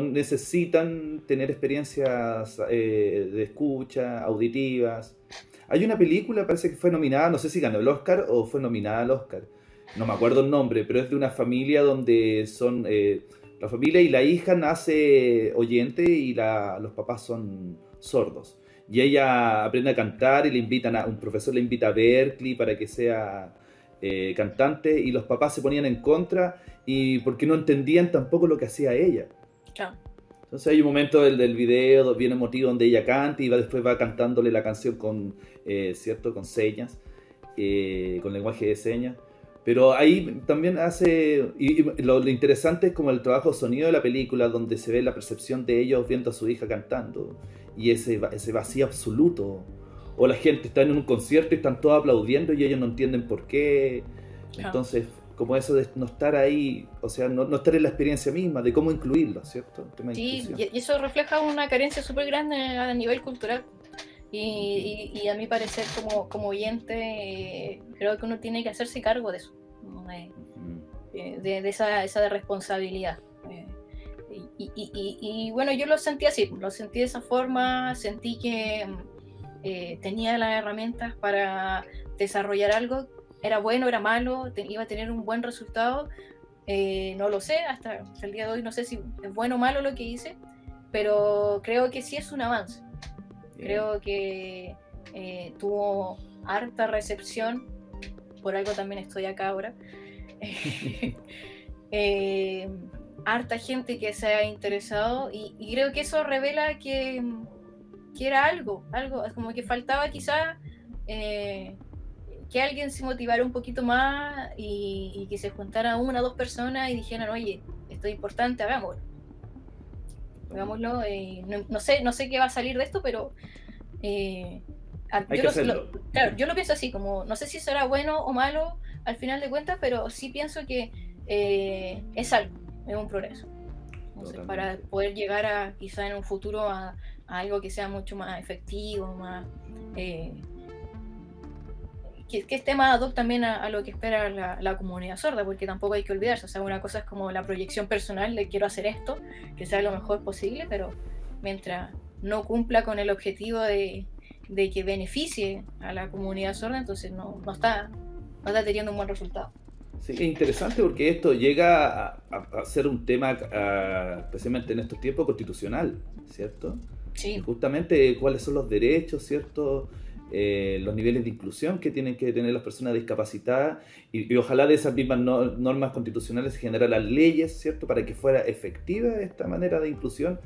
necesitan tener experiencias de escucha, auditivas. Hay una película, parece que fue nominada, no sé si ganó el Oscar o fue nominada al Oscar. No me acuerdo el nombre, pero es de una familia donde son... la familia y la hija nace oyente y los papás son sordos. Y ella aprende a cantar y un profesor le invita a Berkeley para que sea cantante y los papás se ponían en contra y porque no entendían tampoco lo que hacía ella. Claro. Entonces hay un momento del video bien emotivo donde ella canta y después va cantándole la canción con, ¿cierto? Con señas, con lenguaje de señas. Pero ahí también hace, y lo interesante es como el trabajo de sonido de la película, donde se ve la percepción de ellos viendo a su hija cantando, y ese vacío absoluto. O la gente está en un concierto y están todos aplaudiendo y ellos no entienden por qué. Claro. Entonces, como eso de no estar ahí, o sea, no estar en la experiencia misma, de cómo incluirlo, ¿cierto? El tema de Sí, inclusión. y eso refleja una carencia súper grande a nivel cultural. Y a mi parecer, como oyente, creo que uno tiene que hacerse cargo de eso, ¿no? De esa responsabilidad. Y bueno, yo lo sentí así, lo sentí de esa forma, sentí que tenía las herramientas para desarrollar algo, era bueno, era malo, iba a tener un buen resultado, no lo sé, hasta el día de hoy no sé si es bueno o malo lo que hice, pero creo que sí es un avance. Bien. Creo que tuvo harta recepción, por algo también estoy acá ahora. Harta gente que se ha interesado y creo que eso revela que era algo, como que faltaba quizás que alguien se motivara un poquito más y que se juntara una o dos personas y dijeran, oye, esto es importante, hagámoslo. Hagámoslo, no sé qué va a salir de esto, pero Hay que hacerlo. claro, yo lo pienso así, como no sé si será bueno o malo al final de cuentas, pero sí pienso que es algo, es un progreso. Entonces, para poder llegar a quizá en un futuro a algo que sea mucho más efectivo, más que esté más ad hoc también a lo que espera la comunidad sorda, porque tampoco hay que olvidarse, o sea, una cosa es como la proyección personal de quiero hacer esto, que sea lo mejor posible, pero mientras no cumpla con el objetivo de que beneficie a la comunidad sorda, entonces no está teniendo un buen resultado. Sí, es interesante porque esto llega a ser un tema, especialmente en estos tiempos, constitucional, ¿cierto? Y Sí, justamente cuáles son los derechos, ¿cierto? Los niveles de inclusión que tienen que tener las personas discapacitadas y ojalá de esas mismas normas constitucionales se generaran leyes, ¿cierto? Para que fuera efectiva esta manera de inclusión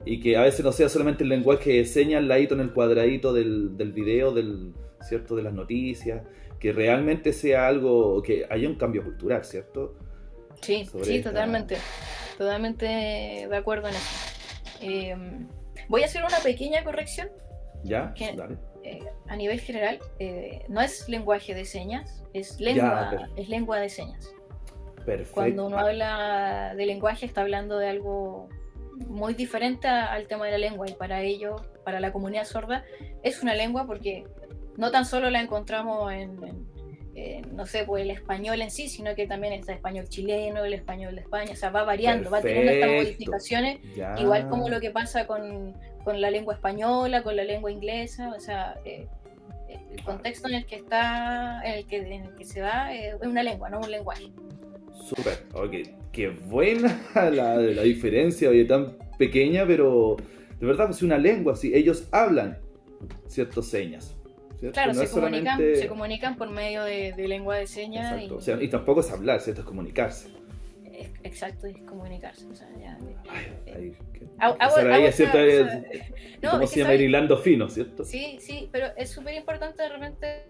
y que a veces no sea solamente el lenguaje de señas al ladito en el cuadradito del video, ¿cierto? De las noticias, que realmente sea algo, que haya un cambio cultural, ¿cierto? sí, Sobre totalmente de acuerdo en eso. Voy a hacer una pequeña corrección, ¿Ya? que Dale. a nivel general no es lenguaje de señas, es Ya, lengua de señas. perfecto. Cuando uno habla de lenguaje está hablando de algo muy diferente al tema de la lengua, y para ello, para la comunidad sorda, es una lengua porque no tan solo la encontramos no sé, pues el español en sí, sino que también está el español chileno, el español de España, o sea, va variando, va teniendo estas modificaciones, Ya. igual como lo que pasa con la lengua española, con la lengua inglesa, o sea, el contexto en el que en el que se da es una lengua, no un lenguaje. Súper. Ok, qué buena la diferencia, oye, tan pequeña, pero de verdad, pues una lengua, si ellos hablan ciertas señas, ¿cierto? Claro, No se es comunican, solamente... se comunican por medio de lengua de señas. Exacto, o sea, y tampoco es hablar, ¿cierto? Es comunicarse. Exacto, es comunicarse. O sea, ya, Ahí, hago ¿cierto? no, ¿Cómo es se que llama? Ir hilando fino, ¿cierto? sí, sí, pero es súper importante de repente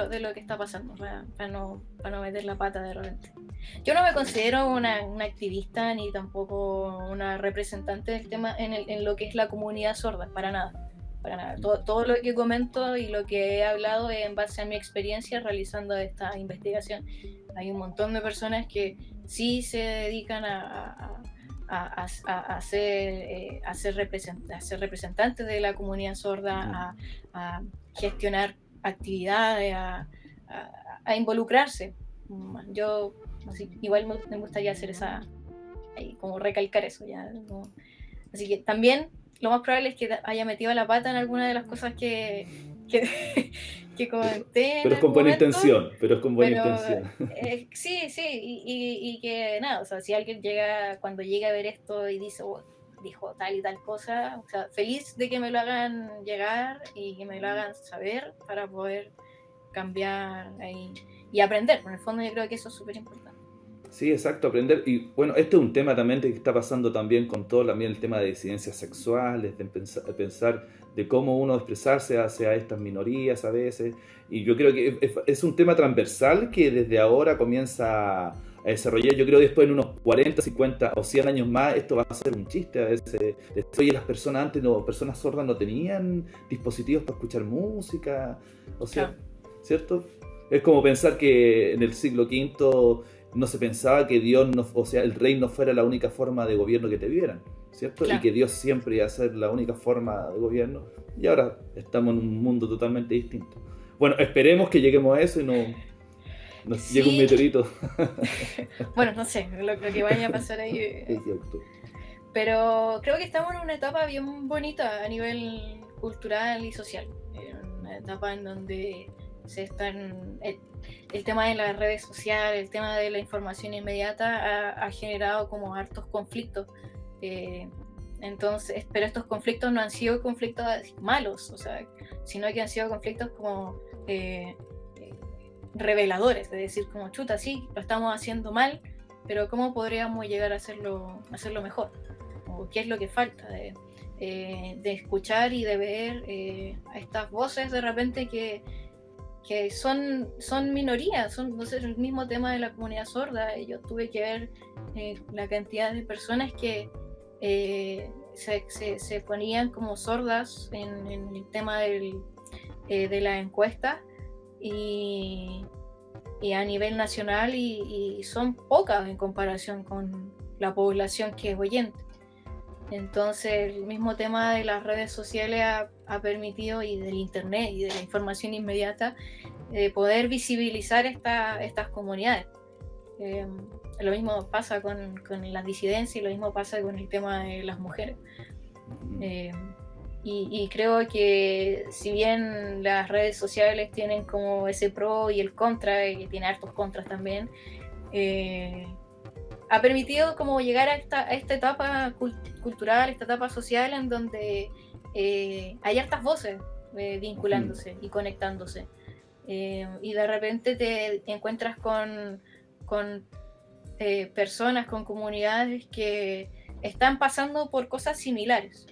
de lo que está pasando, para no meter la pata de repente. Yo no me considero una activista ni tampoco una representante del tema en lo que es la comunidad sorda, para nada. Para nada. Todo lo que comento y lo que he hablado es en base a mi experiencia realizando esta investigación. Hay un montón de personas que sí se dedican a ser representantes de la comunidad sorda, a gestionar actividades, a involucrarse. Yo igual me gustaría hacer como recalcar eso ya, ¿no? Así que también lo más probable es que haya metido la pata en alguna de las cosas que comenté pero en es con algún buena momento. intención, pero es con buena Pero intención. sí, y que nada, o sea, si alguien cuando llega a ver esto y dice, dijo tal y tal cosa, o sea, feliz de que me lo hagan llegar y que me lo hagan saber para poder cambiar ahí y aprender. En el fondo yo creo que eso es súper importante. Sí, exacto, aprender. Y bueno, este es un tema también que está pasando también con todo también el tema de disidencias sexuales, de pensar de cómo uno expresarse hacia estas minorías a veces. Y yo creo que es un tema transversal que desde ahora comienza a desarrollar. Yo creo que después en unos 40, 50 o 100 años más esto va a ser un chiste a veces. Oye, las personas antes, personas sordas no tenían dispositivos para escuchar música. O sea, Claro. ¿cierto? Es como pensar que en el siglo V no se pensaba que Dios, o sea, el rey no fuera la única forma de gobierno que te vieran, ¿cierto? Claro. Y que Dios siempre iba a ser la única forma de gobierno. Y ahora estamos en un mundo totalmente distinto. Bueno, esperemos que lleguemos a eso y nos llegue un meteorito. Bueno, no sé, lo que vaya a pasar ahí. Exacto. Pero creo que estamos en una etapa bien bonita a nivel cultural y social. Una etapa en donde el tema de las redes sociales, el tema de la información inmediata ha generado como hartos conflictos. Entonces, pero estos conflictos no han sido conflictos malos, o sea, sino que han sido conflictos como reveladores, es decir, como chuta, sí, lo estamos haciendo mal, pero ¿cómo podríamos llegar a hacerlo mejor? ¿O qué es lo que falta? De escuchar y de ver a estas voces de repente que son minorías, no sé, el mismo tema de la comunidad sorda. Yo tuve que ver la cantidad de personas que se ponían como sordas en el tema de la encuesta y a nivel nacional y son pocas en comparación con la población que es oyente. Entonces el mismo tema de las redes sociales ha permitido, y del internet y de la información inmediata, poder visibilizar estas comunidades. Lo mismo pasa con las disidencias y lo mismo pasa con el tema de las mujeres. Y creo que si bien las redes sociales tienen como ese pro y el contra, y tiene hartos contras también, ha permitido como llegar a esta etapa cultural, esta etapa social en donde hay hartas voces vinculándose y conectándose. Y de repente te encuentras con personas, con comunidades que están pasando por cosas similares.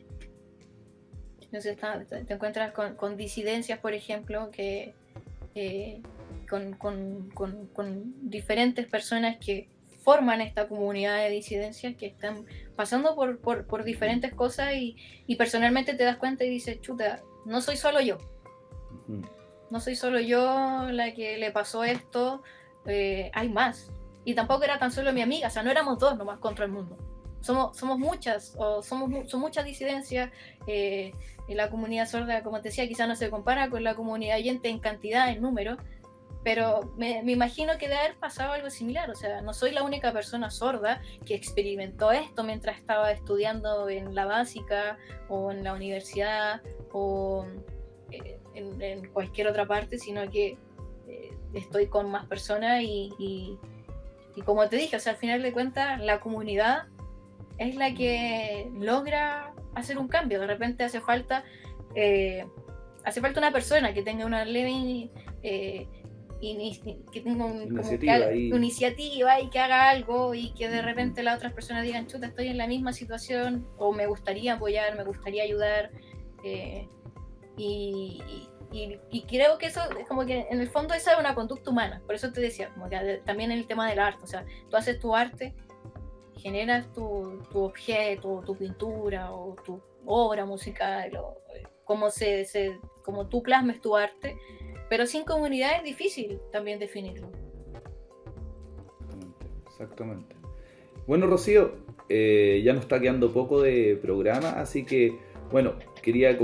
Entonces te encuentras con disidencias, por ejemplo, que con diferentes personas que forman esta comunidad de disidencias que están pasando por diferentes cosas y personalmente te das cuenta y dices, chuta, no soy solo yo. No soy solo yo la que le pasó esto, hay más. Y tampoco era tan solo mi amiga, o sea, no éramos dos nomás contra el mundo. Somos muchas, son muchas disidencias. La comunidad sorda, como te decía, quizás no se compara con la comunidad oyente en cantidad, en número, pero me imagino que debe haber pasado algo similar. O sea, no soy la única persona sorda que experimentó esto mientras estaba estudiando en la básica o en la universidad o en cualquier otra parte, sino que estoy con más personas y como te dije, o sea, al final de cuentas la comunidad es la que logra hacer un cambio. De repente hace falta una persona que tenga una leve que tenga iniciativa y que haga algo, y que de repente las otras personas digan, chuta, estoy en la misma situación, o me gustaría apoyar, me gustaría ayudar, y creo que eso es como que en el fondo esa es una conducta humana. Por eso te decía, como que también el tema del arte, o sea, tú haces tu arte, generas tu objeto, tu pintura o tu obra musical, o como tú plasmes tu arte, pero sin comunidad es difícil también definirlo. Exactamente. Bueno, Rocío, ya nos está quedando poco de programa, así que, bueno, quería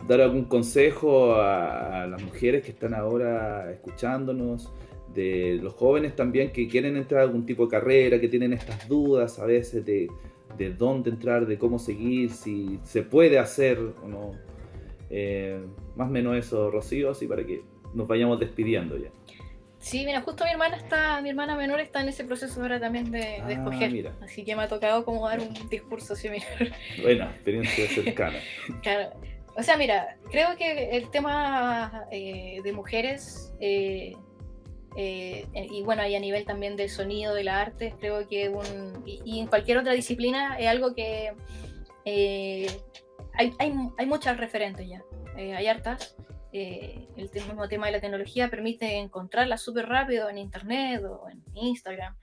dar algún consejo a las mujeres que están ahora escuchándonos, de los jóvenes también que quieren entrar a algún tipo de carrera, que tienen estas dudas a veces de dónde entrar, de cómo seguir, si se puede hacer o no. Más o menos eso, Rocío, así para que nos vayamos despidiendo ya. Sí, mira, justo mi hermana menor está en ese proceso ahora también de escoger. Mira. Así que me ha tocado como dar un discurso similar. Buena, experiencia cercana. Claro. O sea, mira, creo que el tema de mujeres y bueno, y a nivel también del sonido, de la arte, creo que y en cualquier otra disciplina es algo que hay muchas referentes ya, hay hartas. El mismo tema de la tecnología permite encontrarlas súper rápido en internet o en Instagram.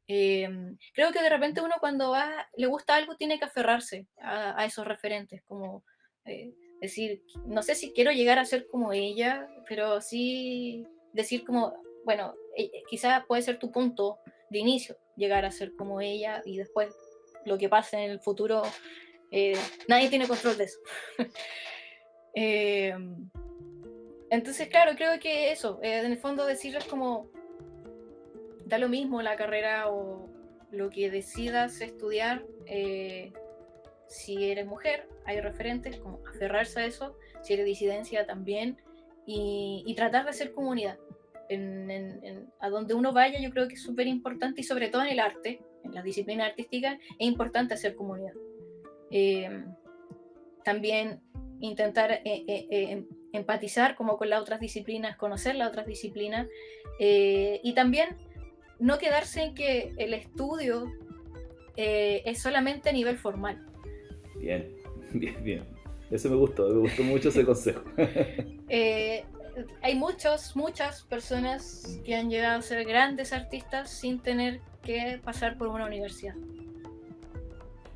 Creo que de repente uno cuando le gusta algo tiene que aferrarse a esos referentes, como decir, no sé si quiero llegar a ser como ella, pero sí decir como, bueno, quizás puede ser tu punto de inicio, llegar a ser como ella, y después lo que pase en el futuro, nadie tiene control de eso. Entonces, claro, creo que eso, en el fondo decirles como, da lo mismo la carrera o lo que decidas estudiar, si eres mujer, hay referentes, como aferrarse a eso, si eres disidencia también, y tratar de hacer comunidad. A donde uno vaya, yo creo que es súper importante, y sobre todo en el arte, en las disciplinas artísticas, es importante hacer comunidad. También intentar empatizar como con las otras disciplinas, conocer las otras disciplinas, y también no quedarse en que el estudio es solamente a nivel formal. Bien. Eso me gustó mucho ese consejo. Hay muchas personas que han llegado a ser grandes artistas sin tener que pasar por una universidad.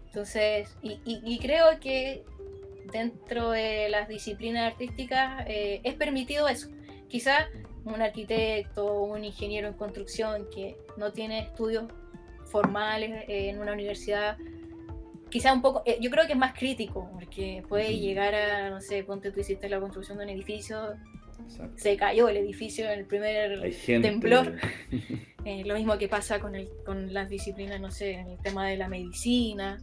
Entonces, y creo que dentro de las disciplinas artísticas es permitido eso. Quizá un arquitecto o un ingeniero en construcción que no tiene estudios formales en una universidad, quizá un poco, yo creo que es más crítico, porque puede llegar a, no sé, ponte tú hiciste la construcción de un edificio, exacto, se cayó el edificio en el primer temblor. Lo mismo que pasa con las disciplinas, no sé, en el tema de la medicina.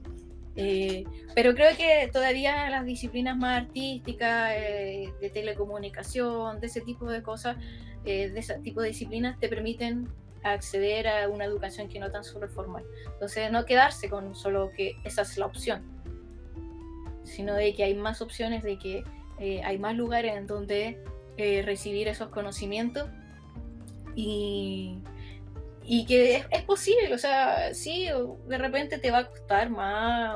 Pero creo que todavía las disciplinas más artísticas, de telecomunicación, de ese tipo de cosas, de ese tipo de disciplinas, te permiten acceder a una educación que no tan solo es formal. Entonces, no quedarse con solo que esa es la opción, sino de que hay más opciones, de que hay más lugares en donde recibir esos conocimientos, y que es posible. O sea, sí, de repente te va a costar más,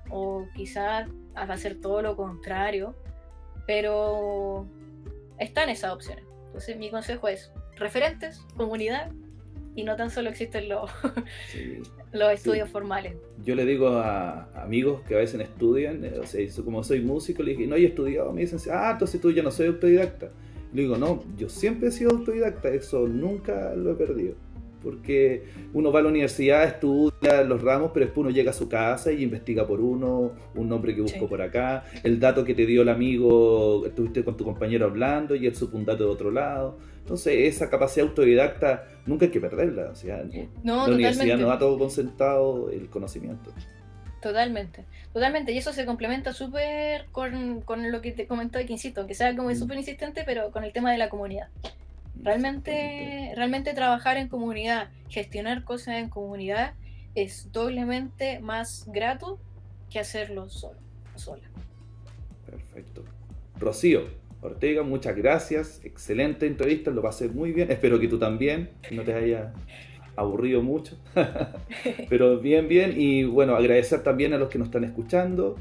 o quizás vas a hacer todo lo contrario, pero están esas opciones. Entonces mi consejo es referentes, comunidad, y no tan solo existen los estudios formales. Yo le digo a amigos que a veces estudian, o sea, como soy músico, le dije, no, he estudiado, me dicen, entonces tú ya no soy autodidacta. Le digo, no, yo siempre he sido autodidacta, eso nunca lo he perdido. Porque uno va a la universidad, estudia los ramos, pero después uno llega a su casa y investiga por un nombre que buscó por acá, el dato que te dio el amigo, estuviste con tu compañero hablando y él supo un dato de otro lado. Entonces esa capacidad autodidacta nunca hay que perderla. O sea, No, la universidad totalmente. no da todo concentrado el conocimiento. Totalmente, totalmente, y eso se complementa súper con lo que te comentó, que insisto, aunque sea como súper insistente, pero con el tema de la comunidad. Exactamente. Realmente trabajar en comunidad, gestionar cosas en comunidad es doblemente más grato que hacerlo solo o sola. Perfecto. Rocío Ortega, muchas gracias. Excelente entrevista, lo pasé muy bien. Espero que tú también, que no te haya aburrido mucho. Pero bien, bien. Y bueno, agradecer también a los que nos están escuchando.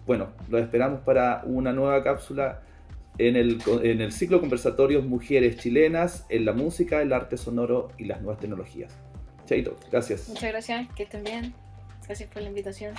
Bueno, los esperamos para una nueva cápsula en el ciclo conversatorios Mujeres Chilenas en la música, el arte sonoro y las nuevas tecnologías. Chaito, gracias. Muchas gracias, que estén bien. Gracias por la invitación.